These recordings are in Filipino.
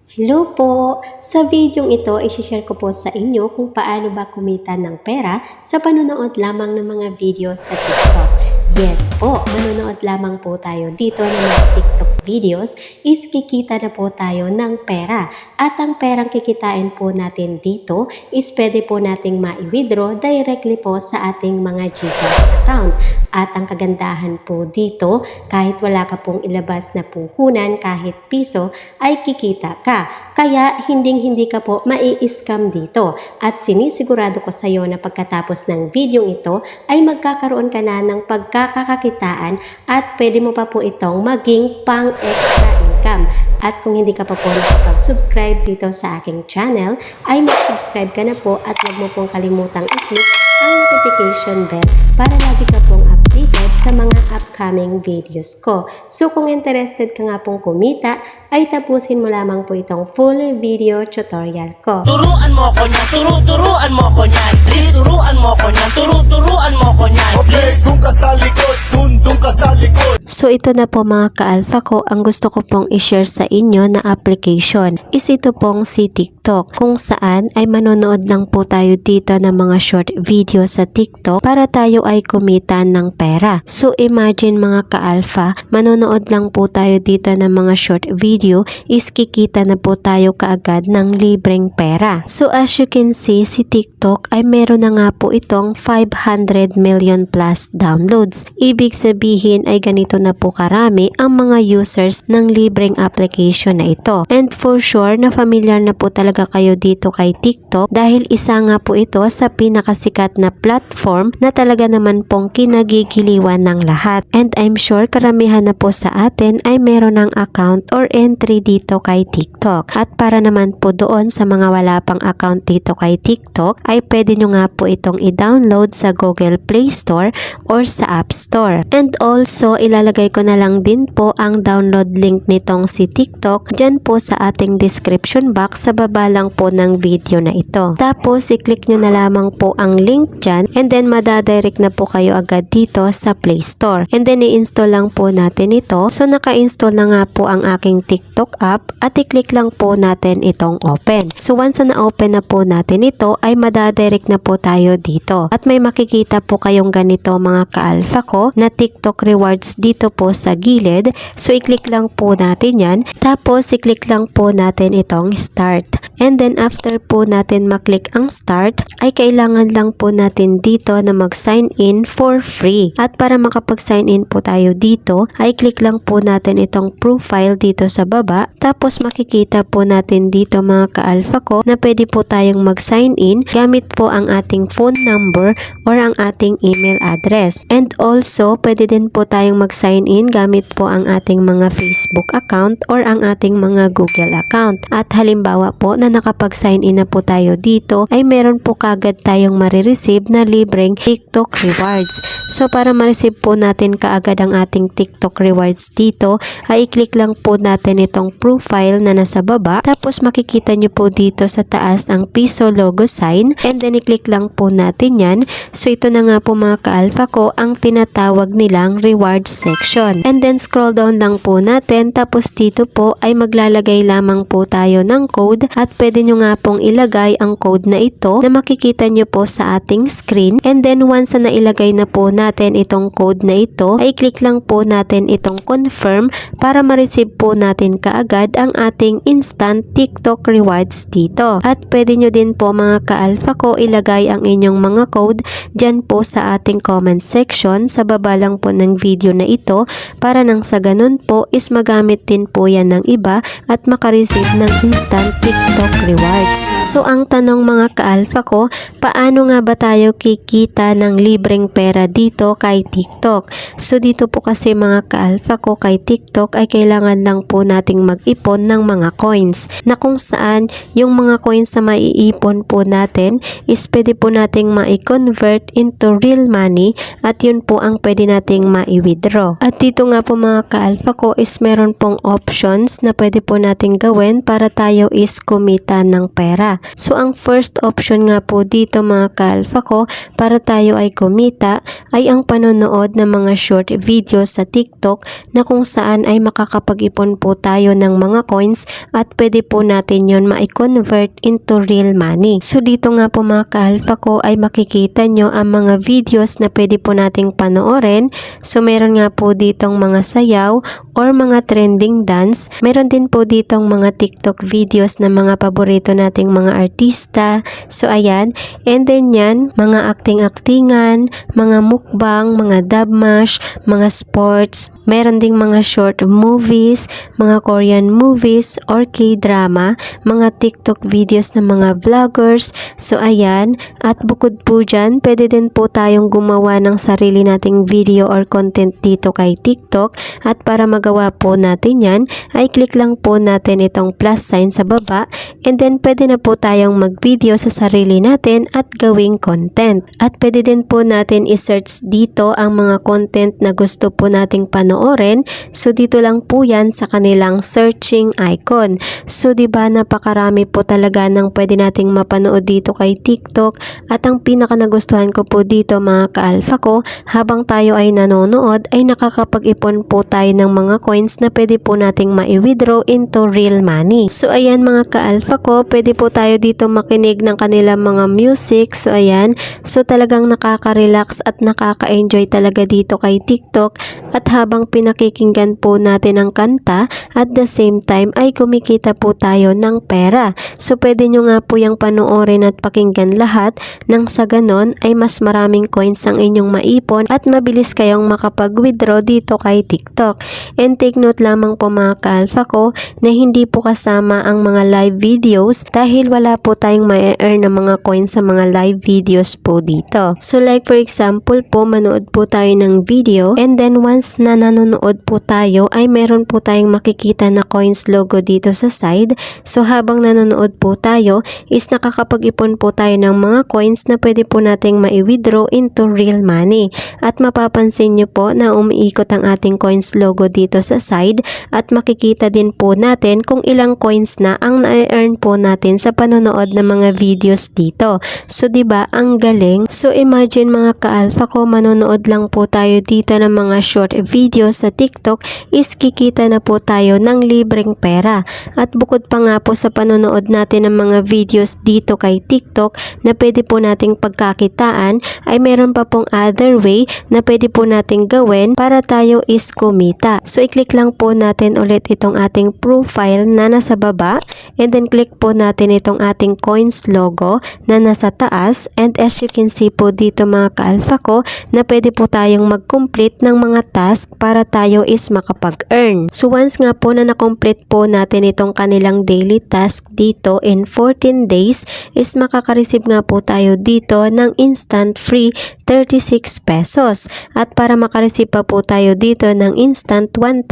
Hello po! Sa videong ito, i-share ko po sa inyo kung paano ba kumita ng pera sa panonood lamang ng mga video sa TikTok. Yes po, manonood lamang po tayo dito ng mga TikTok videos is kikita na po tayo ng pera. At ang perang kikitain po natin dito is pwede po nating ma-withdraw directly po sa ating mga GCash account. At ang kagandahan po dito, kahit wala ka pong ilabas na puhunan kahit piso, ay kikita ka. Kaya hindi ka po mai-scam dito. At sinisigurado ko sa iyo na pagkatapos ng video ito ay magkakaroon ka na ng pagkakakitaan at pwede mo pa po itong maging pang-extra income. At kung hindi ka pa po nakapag-subscribe dito sa aking channel, ay mag-subscribe ka na po at huwag mo pong kalimutang i-click ang notification bell para lagi ka pong updated sa mga upcoming videos ko. So kung interested ka nga pong kumita, ay tapusin mo lamang po itong full video tutorial ko. Turuan mo ko niyan, turuan mo ko niyan, turuan mo ko niyan, turuan mo ko niyan. Okay, dun ka sa likod, dun ka sa likod. So ito na po mga ka-alpha ko, ang gusto ko pong i-share sa inyo na application is ito pong si TikTok, kung saan ay manonood lang po tayo dito ng mga short video sa TikTok para tayo ay kumita ng pera. So imagine mga ka-alpha, manonood lang po tayo dito ng mga short video is kikita na po tayo kaagad ng libreng pera. So as you can see, si TikTok ay meron na nga po itong 500 million plus downloads. Ibig sabihin ay ganito na po karami ang mga users ng libreng application na ito. And for sure na familiar na po talaga kayo dito kay TikTok dahil isa nga po ito sa pinakasikat na platform na talaga naman pong kinagigiliwan ng lahat. And I'm sure karamihan na po sa atin ay meron ng account or entry dito kay TikTok. At para naman po doon sa mga wala pang account dito kay TikTok ay pwede nyo nga po itong i-download sa Google Play Store or sa App Store. And also ilalagay ko na lang din po ang download link nitong si TikTok dyan po sa ating description box sa baba lang po ng video na ito. Tapos i-click nyo na lamang po ang link dyan and then madadirect na po kayo agad dito sa Play Store. And then i-install lang po natin ito. So naka-install na nga po ang aking TikTok app at i-click lang po natin itong open. So once na open na po natin ito ay madadirect na po tayo dito. At may makikita po kayong ganito mga ka-alpha ko na TikTok rewards dito po sa gilid. So i-click lang po natin yan. Tapos i-click lang po natin itong start. And then after po natin maklik ang start ay kailangan lang po natin dito na mag-sign in for free. At para makapag-sign in po tayo dito ay click lang po natin itong profile dito sa baba. Tapos makikita po natin dito mga ka-alpha ko na pwede po tayong mag-sign in gamit po ang ating phone number or ang ating email address. And also pwede din po tayong mag-sign in gamit po ang ating mga Facebook account or ang ating mga Google account. At halimbawa po na nakapag-sign in na po tayo dito ay meron po kagad tayong marireceive na libreng TikTok rewards. So para ma-receive po natin kaagad ang ating TikTok rewards dito ay i-click lang po natin itong profile na nasa baba. Tapos makikita nyo po dito sa taas ang piso logo sign and then i-click lang po natin yan. So ito na nga po mga ka-alpha ko ang tinatawag nilang rewards section. And then scroll down lang po natin tapos dito po ay maglalagay lamang po tayo ng code at pwede nyo nga pong ilagay ang code na ito na makikita nyo po sa ating screen. And then once na nailagay na po natin itong code na ito ay click lang po natin itong confirm para ma-receive po natin kaagad ang ating instant TikTok rewards dito. At pwede nyo din po mga ka-alpha ko ilagay ang inyong mga code dyan po sa ating comment section sa baba lang po ng video na ito para nang sa ganun po is magamit din po yan ng iba at makareceive ng instant TikTok rewards. So ang tanong mga ka-alpha ko, paano nga ba tayo kikita ng libreng pera dito kay TikTok? So dito po kasi mga ka-alpha ko kay TikTok ay kailangan lang po nating mag-ipon ng mga coins na kung saan yung mga coins na maiipon po natin is pwede po nating ma-convert into real money at yun po ang pwede nating ma-withdraw. At dito nga po mga ka-alpha ko is meron pong options na pwede po nating gawin para tayo is kumita kumita ng pera. So ang first option nga po dito mga ka-alpha ko para tayo ay kumita ay ang panonood ng mga short video sa TikTok na kung saan ay makakapag-ipon po tayo ng mga coins at pwede po natin yon ma-convert into real money. So dito nga po mga ka-alpha ko ay makikita nyo ang mga videos na pwede po nating panoorin. So meron nga po ditong mga sayaw or mga trending dance. Meron din po ditong mga TikTok videos na mga paborito nating mga artista. So ayan, and then yan, mga acting-actingan, mga mukbang, mga dubmash, mga sports. Meron ding mga short movies, mga Korean movies or K-drama, mga TikTok videos ng mga vloggers. So ayan, at bukod po dyan, pwede din po tayong gumawa ng sarili nating video or content dito kay TikTok. At para magawa po natin yan, ay click lang po natin itong plus sign sa baba and then pwede na po tayong mag-video sa sarili natin at gawing content. At pwede din po natin i-search dito ang mga content na gusto po nating panoorin. So dito lang po yan sa kanilang searching icon. So diba napakarami po talaga ng pwede nating mapanood dito kay TikTok. At ang pinaka nagustuhan ko po dito mga ka-alpha ko, habang tayo ay nanonood ay nakakapag-ipon po tayo ng mga coins na pwede po nating ma-withdraw into real money. So ayan mga ka-alpha ko, pwede po tayo dito makinig ng kanilang mga music. So ayan, so talagang nakaka-relax at nakaka-enjoy talaga dito kay TikTok. At habang pinakikinggan po natin ang kanta, at the same time ay kumikita po tayo ng pera. So pwede nyo nga po yung panoorin at pakinggan lahat nang sa ganon ay mas maraming coins ang inyong maipon at mabilis kayong makapag-withdraw dito kay TikTok. And take note lamang po mga ka-alpha ko na hindi po kasama ang mga live videos dahil wala po tayong ma-earn ng mga coins sa mga live videos po dito. So like for example po, manood po tayo ng video and then once na nanonood po tayo ay meron po tayong makikita na coins logo dito sa side. So habang nanonood po tayo is nakakapag-ipon po tayo ng mga coins na pwede po nating ma-withdraw into real money. At mapapansin nyo po na umiikot ang ating coins logo dito sa side at makikita din po natin kung ilang coins na ang na-earn po natin sa panonood ng mga videos dito. So diba ang galing? So imagine mga ka-alpha ko, manonood lang po tayo dito ng mga short videos sa TikTok is kikita na po tayo ng libreng pera. At bukod pa nga po sa panonood natin ng mga videos dito kay TikTok na pwede po nating pagkakitaan, ay meron pa pong other way na pwede po nating gawin para tayo is kumita. So i-click lang po natin ulit itong ating profile na nasa baba and then click po natin itong ating coins logo na nasa taas, and as you can see po dito mga ka-alpha ko na pwede po tayong mag-complete ng mga task para tayo is makapag-earn. So once nga po na na-complete po natin itong kanilang daily task dito in 14 days is makaka-receive nga po tayo dito ng instant free 36 pesos. At para makareceive pa po tayo dito ng instant 1,000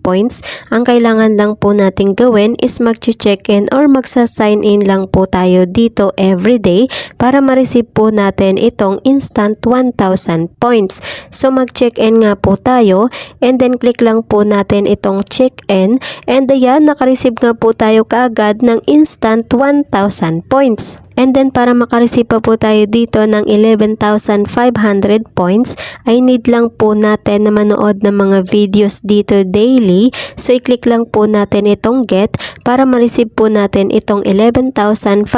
points, ang kailangan lang po nating gawin is mag-check-in or magsa-sign in lang po tayo dito everyday para ma-receive po natin itong instant 1,000 points. So mag-check-in nga po tayo and then click lang po natin itong check-in and ayan, naka-receive nga po tayo kaagad ng instant 1,000 points. And then para makareceive pa po tayo dito ng 11,500 points ay need lang po natin na manood ng mga videos dito daily. So i-click lang po natin itong get para ma-receive po natin itong 11,500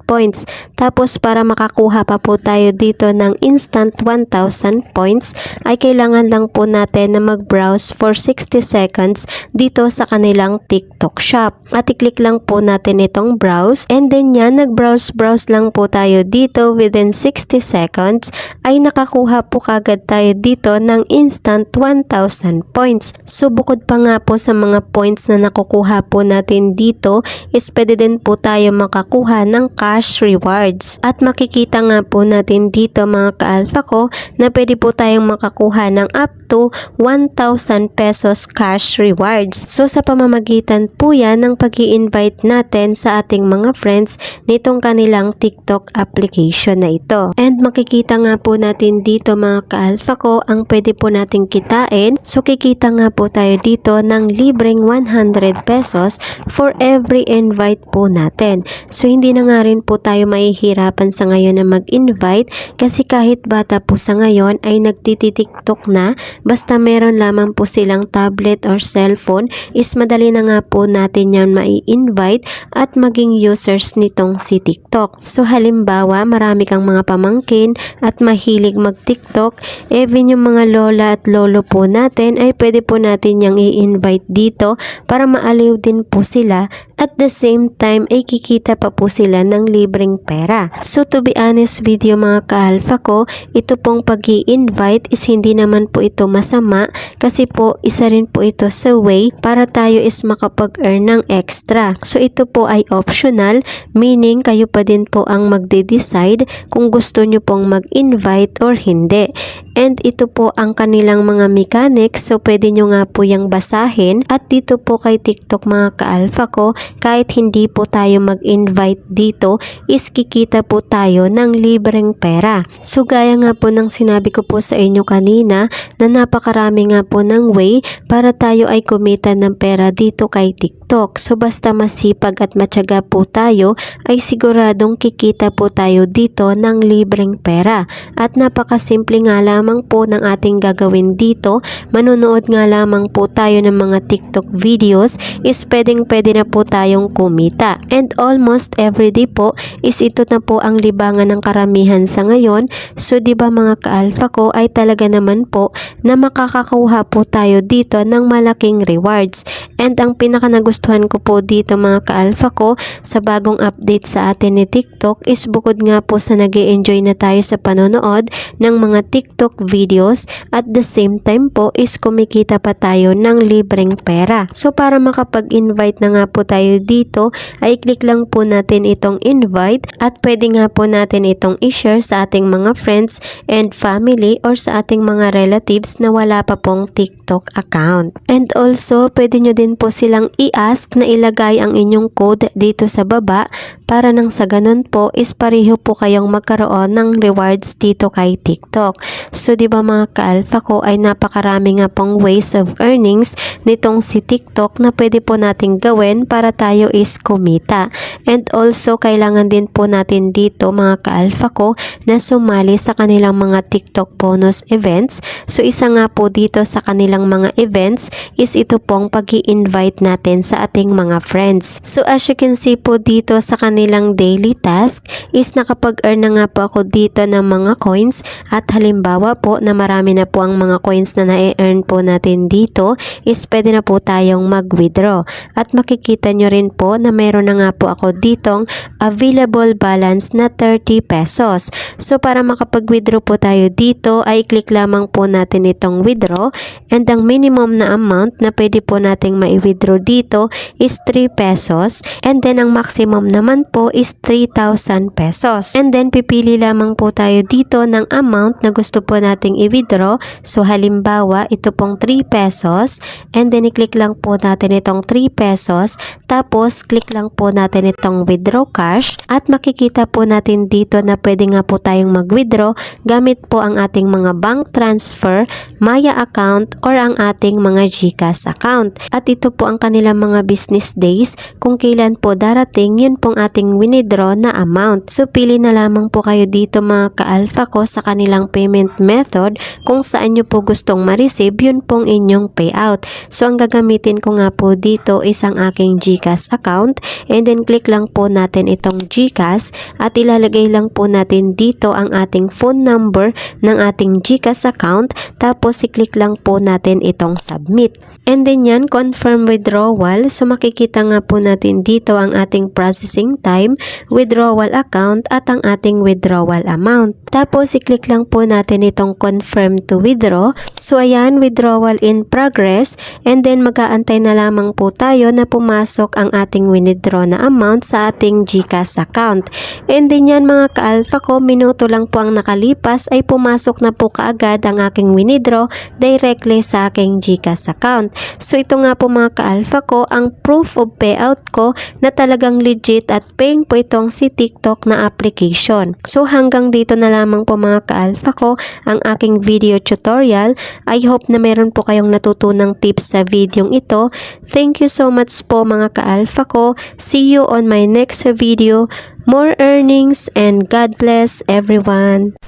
points. Tapos para makakuha pa po tayo dito ng instant 1,000 points ay kailangan lang po natin na mag-browse for 60 seconds dito sa kanilang TikTok shop. At i-click lang po natin itong browse and then yan, nag-browse lang po tayo dito within 60 seconds ay nakakuha po kagad tayo dito ng instant 1,000 points. So bukod pa nga po sa mga points na nakukuha po natin dito is pwede din po tayo makakuha ng cash rewards. At makikita nga po natin dito mga ka-alpha ko na pwede po tayong makakuha ng up to 1,000 pesos cash rewards. So sa pamamagitan po yan ng pag-i-invite natin sa ating mga friends nitong kanilang TikTok application na ito. And makikita nga po natin dito mga ka-alpha ko ang pwede po nating kitain. So kikita nga po tayo dito ng libreng 100 pesos for every invite po natin. So hindi na nga rin po tayo mahihirapan sa ngayon na mag-invite kasi kahit bata po sa ngayon ay nagtiti-TikTok na, basta meron lamang po silang tablet or cellphone is madali na nga po natin yan mai-invite at maging users nitong si TikTok. So halimbawa marami kang mga pamangkin at mahilig mag-TikTok, even yung mga lola at lolo po natin ay pwede po natin yang i-invite dito para maaliw din po sila at the same time ay kikita pa po sila ng libreng pera. So to be honest with you mga ka-alpha ko, ito pong pag-i-invite is hindi naman po ito masama kasi po isa rin po ito sa way para tayo is makapag-earn ng extra. So ito po ay optional, meaning kayo pa din po ang magde-decide kung gusto nyo pong mag-invite or hindi. And ito po ang kanilang mga mechanics, so pwede nyo nga po yung basahin. At dito po kay TikTok mga ka-alpha ko, kahit hindi po tayo mag-invite dito, is kikita po tayo ng libreng pera. So gaya nga po ng sinabi ko po sa inyo kanina, na napakarami nga po ng way para tayo ay kumita ng pera dito kay TikTok. So basta masipag at matyaga po tayo, ay siguradong kikita po tayo dito ng libreng pera. At napakasimple nga lamang po ng ating gagawin dito, manonood nga lamang po tayo ng mga TikTok videos, is pwede na po tayong kumita. And almost everyday po is ito na po ang libangan ng karamihan sa ngayon. So di ba mga ka-alpha ko ay talaga naman po na makakakuha po tayo dito ng malaking rewards. And ang pinaka nagustuhan ko po dito mga ka-alpha ko sa bagong update sa atin ni TikTok is bukod nga po sa nag-e-enjoy na tayo sa panonood ng mga TikTok videos, at the same time po is kumikita pa tayo ng libreng pera. So para makapag-invite na nga po tayo dito ay click lang po natin itong invite at pwede nga po natin itong i-share sa ating mga friends and family or sa ating mga relatives na wala pa pong TikTok account. And also pwede nyo din po silang i-ask na ilagay ang inyong code dito sa baba para nang sa ganun po is pareho po kayong magkaroon ng rewards dito kay TikTok. So di ba mga ka-alpha ko ay napakarami nga pong ways of earnings nitong si TikTok na pwede po nating gawin para tayo is kumita. And also kailangan din po natin dito mga ka-alpha ko na sumali sa kanilang mga TikTok bonus events. So isa nga po dito sa kanilang mga events is ito pong pag-i-invite natin sa ating mga friends. So as you can see po dito sa kanilang daily task is nakapag-earn na nga po ako dito ng mga coins, at halimbawa po na marami na po ang mga coins na na-earn po natin dito is pwede na po tayong mag-withdraw. At makikita nyo rin po na meron na nga po ako ditong available balance na 30 pesos. So para makapag-withdraw po tayo dito ay click lamang po natin itong withdraw, and ang minimum na amount na pwede po nating mai-withdraw dito is 3 pesos, and then ang maximum naman po is 3,000 pesos. And then pipili lamang po tayo dito ng amount na gusto po nating i-withdraw. So halimbawa ito pong 3 pesos, and then i-click lang po natin itong 3 pesos, tapos click lang po natin itong withdraw cash, at makikita po natin dito na pwede nga po tayong mag-withdraw gamit po ang ating mga bank transfer, Maya account, or ang ating mga GCash account. At ito po ang kanilang mga business days kung kailan po darating yun pong ating withdraw na amount. So pili na lamang po kayo dito mga ka-alpha ko sa kanilang payment method kung saan nyo po gustong ma-receive yun pong inyong payout. So ang gagamitin ko nga po dito is ang aking GCash account, and then click lang po natin itong GCash at ilalagay lang po natin dito ang ating phone number ng ating GCash account, tapos i-click lang po natin itong submit. And then yan, confirm withdrawal. So makikita nga po natin dito ang ating processing time, withdrawal account, at ang ating withdrawal amount. Tapos i-click lang po natin itong confirm to withdraw. So ayan, withdrawal in progress, and then mag-aantay na lamang po tayo na pumasok pumasok ang ating winidraw na amount sa ating GCash account. And then yan mga ka-alpha ko, minuto lang po ang nakalipas ay pumasok na po kaagad ang aking winidraw directly sa aking GCash account. So ito nga po mga ka-alpha ko ang proof of payout ko na talagang legit at paying po itong si TikTok na application. So hanggang dito na lamang po mga ka-alpha ko ang aking video tutorial. I hope na meron po kayong natutunang tips sa videong ito. Thank you so much po mga ka-alpha ko. See you on my next video. More earnings and God bless everyone.